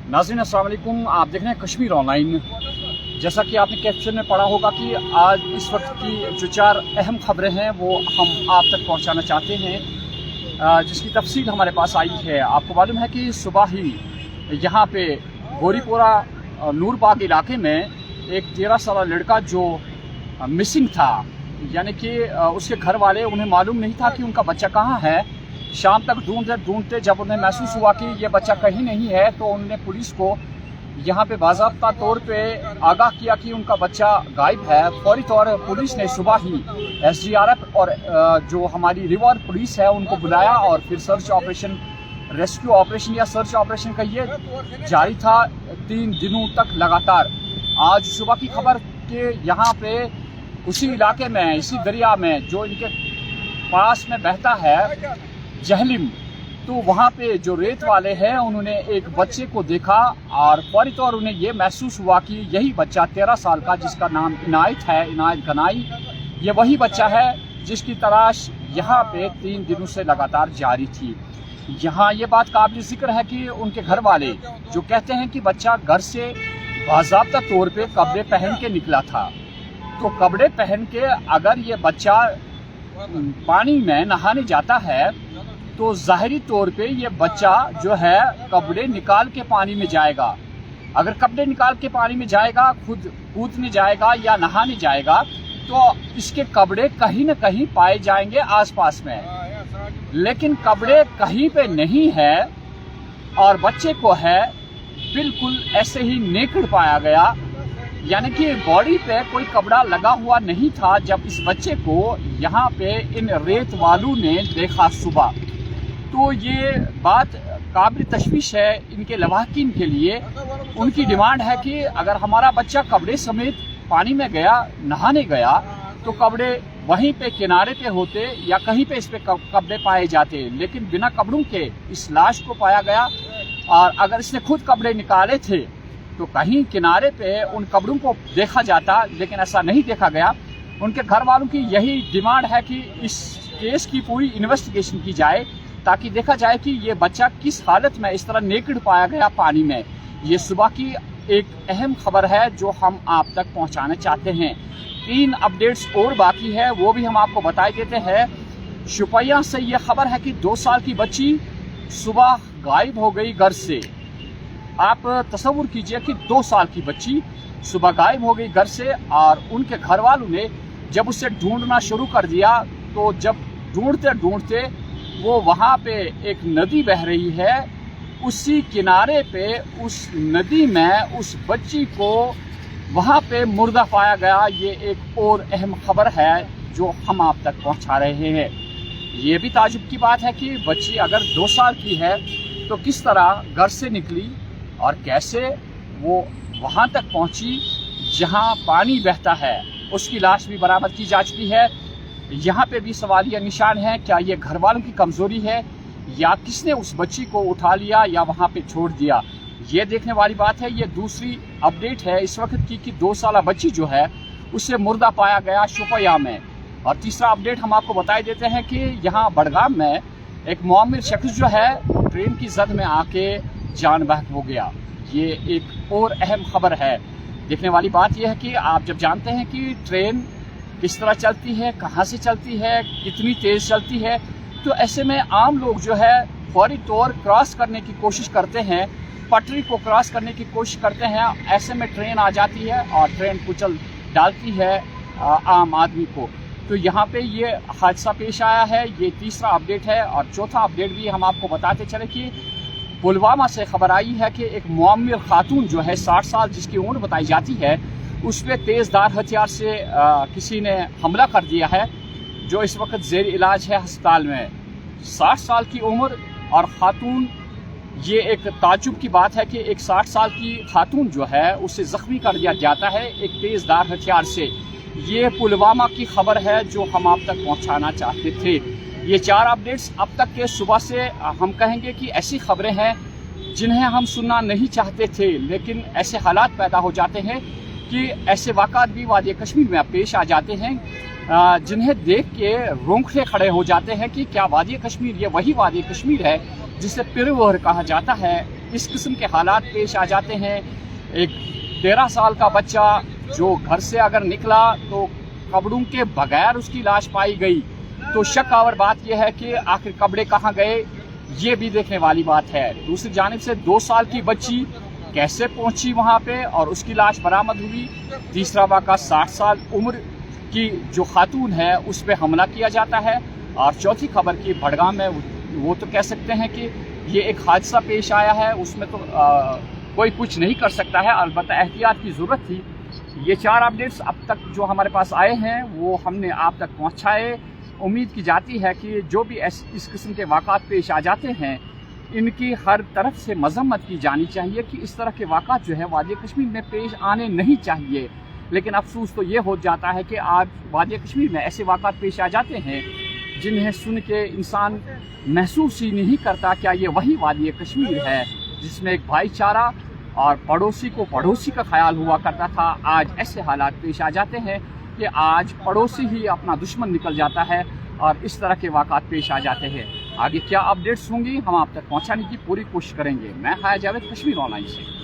नाज़रीन अस्सलाम वालेकुम, आप देख रहे हैं कश्मीर ऑनलाइन। जैसा कि आपने कैप्शन में पढ़ा होगा कि आज इस वक्त की जो 4 अहम खबरें हैं वो हम आप तक पहुंचाना चाहते हैं, जिसकी तफसील हमारे पास आई है। आपको मालूम है कि सुबह ही यहाँ पे गोरीपोरा नूरबाग इलाके में एक 13 साल लड़का जो मिसिंग था, यानी कि उसके घर वाले उन्हें मालूम नहीं था कि उनका बच्चा कहाँ है। शाम तक ढूंढते ढूंढते जब उन्हें महसूस हुआ कि ये बच्चा कहीं नहीं है तो उन्होंने पुलिस को यहाँ पे बाज़ाब्ता तौर पे आगाह किया कि उनका बच्चा गायब है। फौरी तौर पुलिस ने सुबह ही SDRF और जो हमारी रिवर पुलिस है उनको बुलाया और फिर सर्च ऑपरेशन, रेस्क्यू ऑपरेशन या सर्च ऑपरेशन का ये जारी था 3 दिनों तक लगातार। आज सुबह की खबर के यहाँ पे उसी इलाके में, इसी दरिया में जो इनके पास में बहता है जहलिम, तो वहाँ पे जो रेत वाले हैं उन्होंने एक बच्चे को देखा और फौरी तौर उन्हें ये महसूस हुआ कि यही बच्चा 13 साल का, जिसका नाम इनायत है, इनायत गनाई, ये वही बच्चा है जिसकी तलाश यहाँ पे 3 दिनों से लगातार जारी थी। यहाँ ये बात काबिल जिक्र है कि उनके घर वाले जो कहते हैं कि बच्चा घर से बाज़ाब्ता तौर पे कपड़े पहन के निकला था, तो कपड़े पहन के अगर ये बच्चा पानी में नहाने जाता है तो ज़ाहिरी तौर पे ये बच्चा जो है कपड़े निकाल के पानी में जाएगा। अगर कपड़े निकाल के पानी में जाएगा, खुद कूदने जाएगा या नहाने जाएगा, तो इसके कपड़े कहीं न कहीं पाए जाएंगे आसपास में। लेकिन कपड़े कहीं पे नहीं है और बच्चे को है बिल्कुल ऐसे ही नेकेड पाया गया, यानी कि बॉडी पे कोई कपड़ा लगा हुआ नहीं था जब इस बच्चे को यहाँ पे इन रेत वालों ने देखा सुबह। तो ये बात काबिल तशवीश है इनके लवाहकीन के लिए। उनकी डिमांड है कि अगर हमारा बच्चा कपड़े समेत पानी में गया, नहाने गया, तो कपड़े वहीं पे किनारे पे होते या कहीं पे इस पे कपड़े पाए जाते, लेकिन बिना कपड़ों के इस लाश को पाया गया। और अगर इसने खुद कपड़े निकाले थे तो कहीं किनारे पे उन कपड़ों को देखा जाता, लेकिन ऐसा नहीं देखा गया। उनके घर वालों की यही डिमांड है कि इस केस की पूरी इन्वेस्टिगेशन की जाए ताकि देखा जाए कि ये बच्चा किस हालत में इस तरह नेकेड पाया गया पानी में। ये सुबह की एक अहम खबर है जो हम आप तक पहुंचाना चाहते हैं। 3 अपडेट्स और बाकी है, वो भी हम आपको बता देते हैं। शुपिया से ये खबर है कि 2 साल की बच्ची सुबह गायब हो गई घर से। आप तसव्वुर कीजिए कि 2 साल की बच्ची सुबह गायब हो गई घर से और उनके घर वालों ने जब उसे ढूंढना शुरू कर दिया, तो जब ढूंढते ढूंढते वो वहाँ पे एक नदी बह रही है, उसी किनारे पे उस नदी में उस बच्ची को वहाँ पे मुर्दा पाया गया। ये एक और अहम खबर है जो हम आप तक पहुँचा रहे हैं। ये भी ताजुब की बात है कि बच्ची अगर 2 साल की है तो किस तरह घर से निकली और कैसे वो वहाँ तक पहुँची जहाँ पानी बहता है। उसकी लाश भी बरामद की जा चुकी है। यहाँ पे भी सवालिया निशान है, क्या ये घर वालों की कमजोरी है या किसने उस बच्ची को उठा लिया या वहाँ पे छोड़ दिया, ये देखने वाली बात है। ये दूसरी अपडेट है इस वक्त की कि 2 साल बच्ची जो है उसे मुर्दा पाया गया शुपिया में। और तीसरा अपडेट हम आपको बता देते हैं कि यहाँ बड़गाम में एक मुआम्मिर शख्स जो है ट्रेन की जद में आके जान बहक हो गया। ये एक और अहम खबर है। देखने वाली बात यह है कि आप जब जानते हैं कि ट्रेन किस तरह चलती है, कहाँ से चलती है, कितनी तेज़ चलती है, तो ऐसे में आम लोग जो है फौरी तौर क्रॉस करने की कोशिश करते हैं, पटरी को क्रॉस करने की कोशिश करते हैं। ऐसे में ट्रेन आ जाती है और ट्रेन कुचल डालती है आम आदमी को। तो यहाँ पे ये हादसा पेश आया है। ये तीसरा अपडेट है। और चौथा अपडेट भी हम आपको बताते चले कि पुलवामा से खबर आई है कि एक मुआम्मिर खातून जो है 60 साल जिसकी उम्र बताई जाती है, उस पर तेज़दार हथियार से किसी ने हमला कर दिया है, जो इस वक्त ज़ेर इलाज है अस्पताल में। 60 साल की उम्र और खातून, ये एक ताजुब की बात है कि एक 60 साल की खातून जो है उसे ज़ख्मी कर दिया जाता है एक तेज़दार हथियार से। ये पुलवामा की खबर है जो हम आप तक पहुंचाना चाहते थे। ये 4 अपडेट्स अब तक के सुबह से हम कहेंगे कि ऐसी खबरें हैं जिन्हें हम सुनना नहीं चाहते थे, लेकिन ऐसे हालात पैदा हो जाते हैं कि ऐसे वाक़ात भी वादी कश्मीर में पेश आ जाते हैं जिन्हें देख के रोंगटे खड़े हो जाते हैं कि क्या वादी कश्मीर ये वही वादी कश्मीर है जिसे पिरवहर कहा जाता है। इस किस्म के हालात पेश आ जाते हैं। एक 13 साल का बच्चा जो घर से अगर निकला तो कपड़ों के बगैर उसकी लाश पाई गई, तो शक आवर बात यह है कि आखिर कपड़े कहाँ गए, ये भी देखने वाली बात है। दूसरी जानिब से 2 साल की बच्ची कैसे पहुंची वहां पे और उसकी लाश बरामद हुई। तीसरा वाक़ा 60 साल उम्र की जो खातून है उस पर हमला किया जाता है। और चौथी खबर की बड़गाम में वो तो कह सकते हैं कि ये एक हादसा पेश आया है, उसमें तो कोई कुछ नहीं कर सकता है, अलबत्ता एहतियात की ज़रूरत थी। ये 4 अपडेट्स अब तक जो हमारे पास आए हैं वो हमने आप तक पहुँचाए। उम्मीद की जाती है कि जो भी इस किस्म के वाक़ात पेश आ जाते हैं इनकी हर तरफ से मजम्मत की जानी चाहिए कि इस तरह के वाक़ात जो है वादी कश्मीर में पेश आने नहीं चाहिए। लेकिन अफसोस तो ये हो जाता है कि आज वादी कश्मीर में ऐसे वाक़ात पेश आ जाते हैं जिन्हें सुन के इंसान महसूस ही नहीं करता क्या ये वही वादी कश्मीर है जिसमें एक भाईचारा और पड़ोसी को पड़ोसी का ख्याल हुआ करता था। आज ऐसे हालात पेश आ जाते हैं कि आज पड़ोसी ही अपना दुश्मन निकल जाता है और इस तरह के वाक़ात पेश आ जाते हैं। आगे क्या अपडेट्स होंगी हम आप तक पहुंचाने की पूरी कोशिश करेंगे। मैं हाया जावेद, कश्मीर ऑनलाइन से।